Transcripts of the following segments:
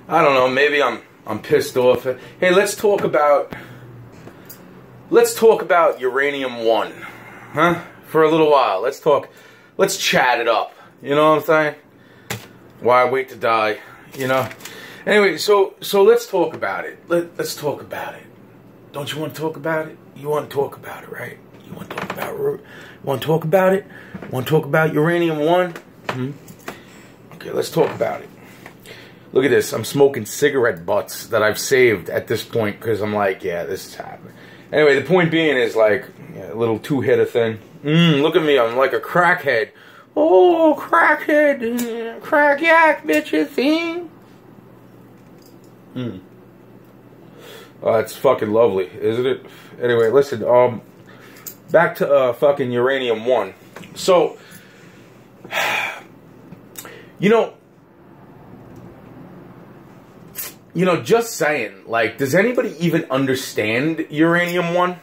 I don't know, maybe I'm pissed off. Hey, let's talk about Uranium-1. Huh? For a little while. Let's chat it up. You know what I'm saying? Why wait to die, you know? Anyway, so let's talk about it. Let's talk about it. Don't you want to talk about it? You want to talk about it, right? You want to talk about it? Want to talk about it? Want to talk about Uranium-1? Okay, let's talk about it. Look at this. I'm smoking cigarette butts that I've saved at this point because I'm like, yeah, this is happening. Anyway, the point being is like a little two-hitter thing. Look at me. I'm like a crackhead. Oh, crackhead. Crack yak, bitches. See? Oh, that's fucking lovely, isn't it? Anyway, listen. Back to fucking Uranium-1. So, you know, just saying, like, does anybody even understand Uranium-1?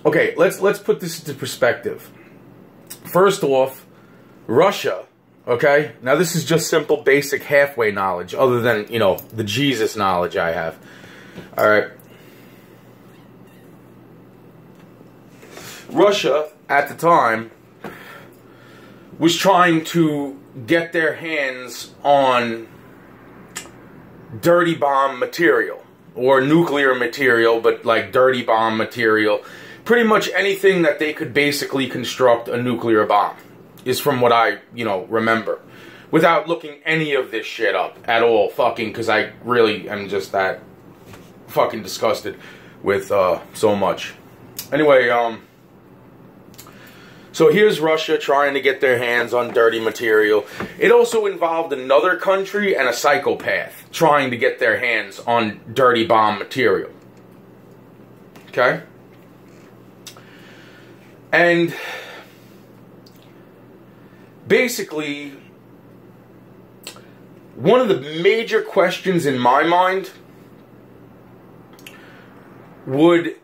Okay, let's put this into perspective. First off, Russia, okay? Now, this is just simple, basic, halfway knowledge, other than, you know, the Jesus knowledge I have. All right. Russia, at the time, was trying to get their hands on dirty bomb material, or nuclear material, but like dirty bomb material. Pretty much anything that they could basically construct a nuclear bomb, is from what I, you know, remember. Without looking any of this shit up at all, fucking, because I really am just that fucking disgusted with so much. Anyway, so here's Russia trying to get their hands on dirty material. It also involved another country and a psychopath trying to get their hands on dirty bomb material. Okay? And basically, one of the major questions in my mind would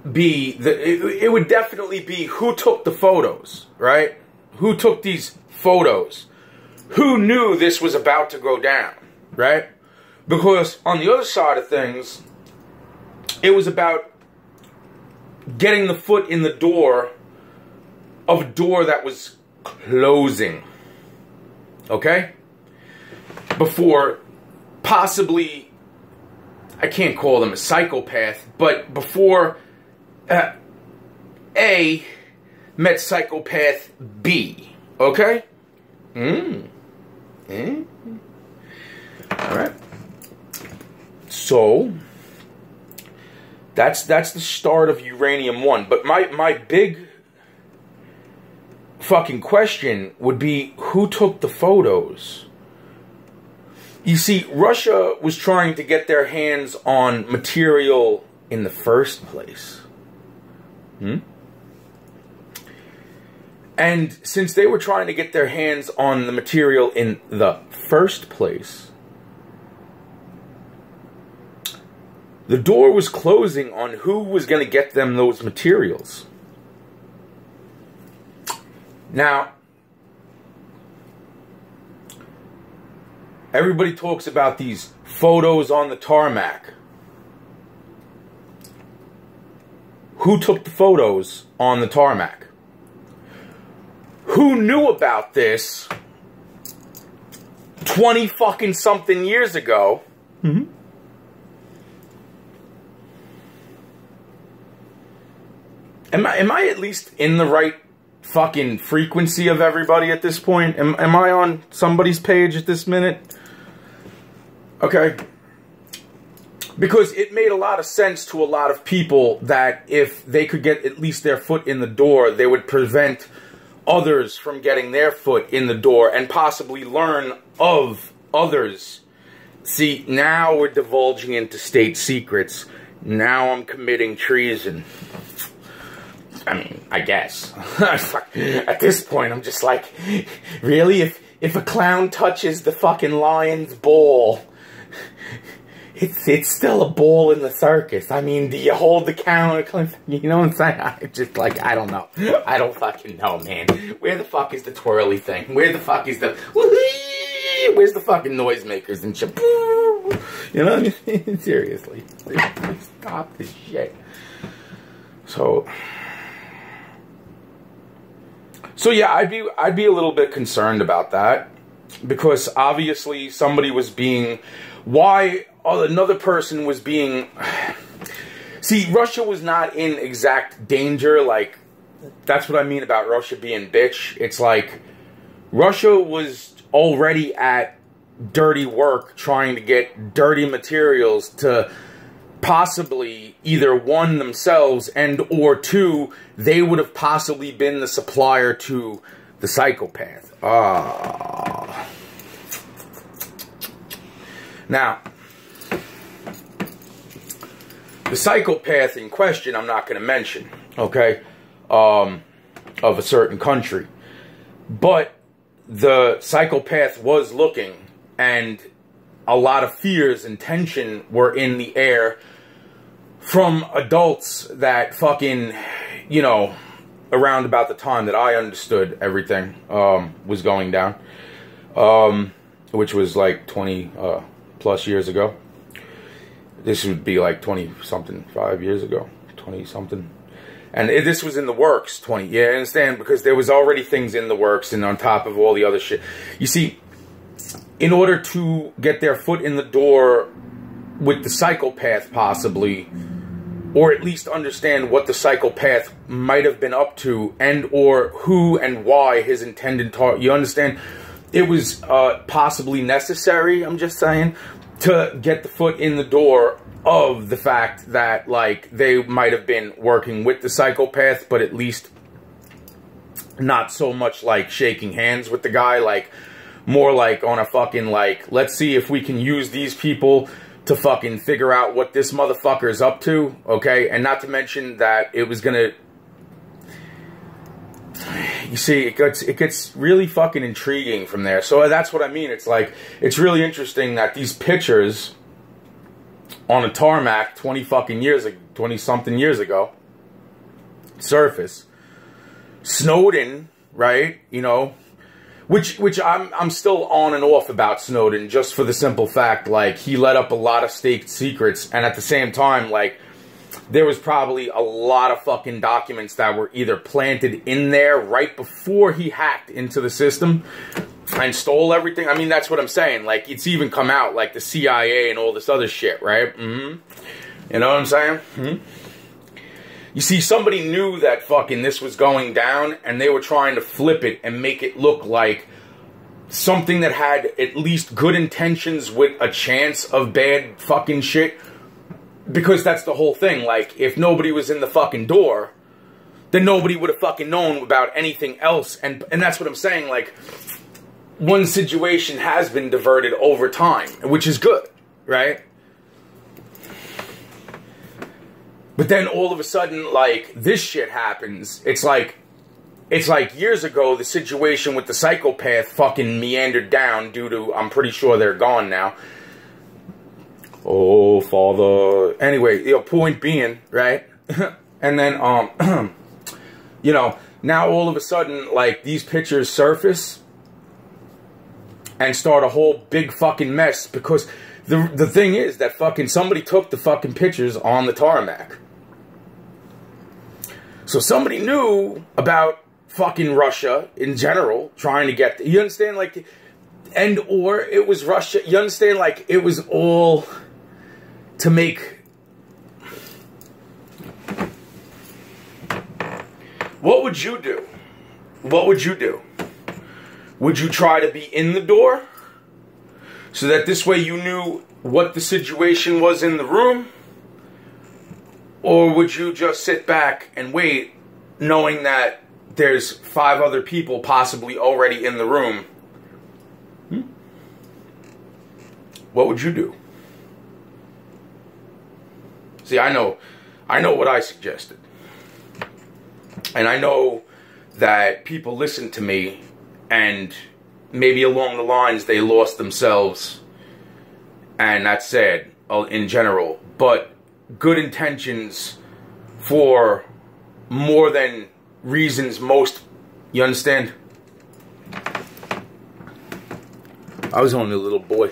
be, it would definitely be who took the photos, right? Who took these photos? Who knew this was about to go down, right? Because on the other side of things, it was about getting the foot in the door of a door that was closing, okay? Before possibly, I can't call them a psychopath, but before A met psychopath B, okay? Alright. So, that's the start of Uranium-1. But my big fucking question would be, who took the photos? You see, Russia was trying to get their hands on material in the first place. And since they were trying to get their hands on the material in the first place, the door was closing on who was going to get them those materials. Now, everybody talks about these photos on the tarmac. Who took the photos on the tarmac? Who knew about this 20 fucking something years ago? Am I at least in the right fucking frequency of everybody at this point? Am I on somebody's page at this minute? Okay. Because it made a lot of sense to a lot of people that if they could get at least their foot in the door, they would prevent others from getting their foot in the door and possibly learn of others. See, now we're divulging into state secrets. Now I'm committing treason. I mean, I guess. At this point, I'm just like, really? If a clown touches the fucking lion's ball, it's still a ball in the circus. I mean, do you hold the camera? You know what I'm saying? I just, like, I don't know. I don't fucking know, man. Where the fuck is the twirly thing? Where the fuck is the... Where's the fucking noisemakers and shit? You know what I mean? Seriously. Stop this shit. So yeah, I'd be a little bit concerned about that, because obviously somebody was being... another person was being... See, Russia was not in exact danger. Like, that's what I mean about Russia being bitch. It's like Russia was already at dirty work trying to get dirty materials to possibly either one, themselves, and or two, they would have possibly been the supplier to the psychopath. Now, the psychopath in question, I'm not going to mention, okay, of a certain country. But the psychopath was looking, and a lot of fears and tension were in the air from adults that fucking, you know, around about the time that I understood everything was going down, which was like 20 plus years ago. This would be like 20-something, 5 years ago, 20-something. And this was in the works, 20. Yeah, I understand, because there was already things in the works, and on top of all the other shit. You see, in order to get their foot in the door with the psychopath, possibly, or at least understand what the psychopath might have been up to, and or who and why his intended target, you understand? It was possibly necessary, I'm just saying, to get the foot in the door of the fact that, like, they might have been working with the psychopath, but at least not so much like shaking hands with the guy, like, more like on a fucking, like, let's see if we can use these people to fucking figure out what this motherfucker's up to, okay? And not to mention that it was gonna... You see, it gets really fucking intriguing from there. So that's what I mean. It's like, it's really interesting that these pictures on a tarmac 20-something years ago surface. Snowden, right? You know, which I'm still on and off about Snowden, just for the simple fact, like, he let up a lot of state secrets, and at the same time, like, there was probably a lot of fucking documents that were either planted in there right before he hacked into the system and stole everything. I mean, that's what I'm saying. Like, it's even come out, like, the CIA and all this other shit, right? You know what I'm saying? You see, somebody knew that fucking this was going down, and they were trying to flip it and make it look like something that had at least good intentions with a chance of bad fucking shit. Because that's the whole thing. Like, if nobody was in the fucking door, then nobody would have fucking known about anything else. And that's what I'm saying. Like, one situation has been diverted over time, which is good, right? But then all of a sudden, like, this shit happens. It's like years ago, the situation with the psychopath fucking meandered down due to, I'm pretty sure they're gone now. Oh, father. Anyway, you know, point being, right? And then, you know, now all of a sudden, like, these pictures surface and start a whole big fucking mess, because the thing is that fucking somebody took the fucking pictures on the tarmac. So somebody knew about fucking Russia in general, trying to get, you understand, like, and or it was Russia, you understand, like, it was all to make... What would you do? What would you do? Would you try to be in the door, so that this way you knew what the situation was in the room? Or would you just sit back and wait, knowing that there's 5 other people possibly already in the room? What would you do? See, I know what I suggested. And I know that people listened to me, and maybe along the lines they lost themselves, and that's sad. in general, but good intentions for more than reasons most. You understand? I was only a little boy.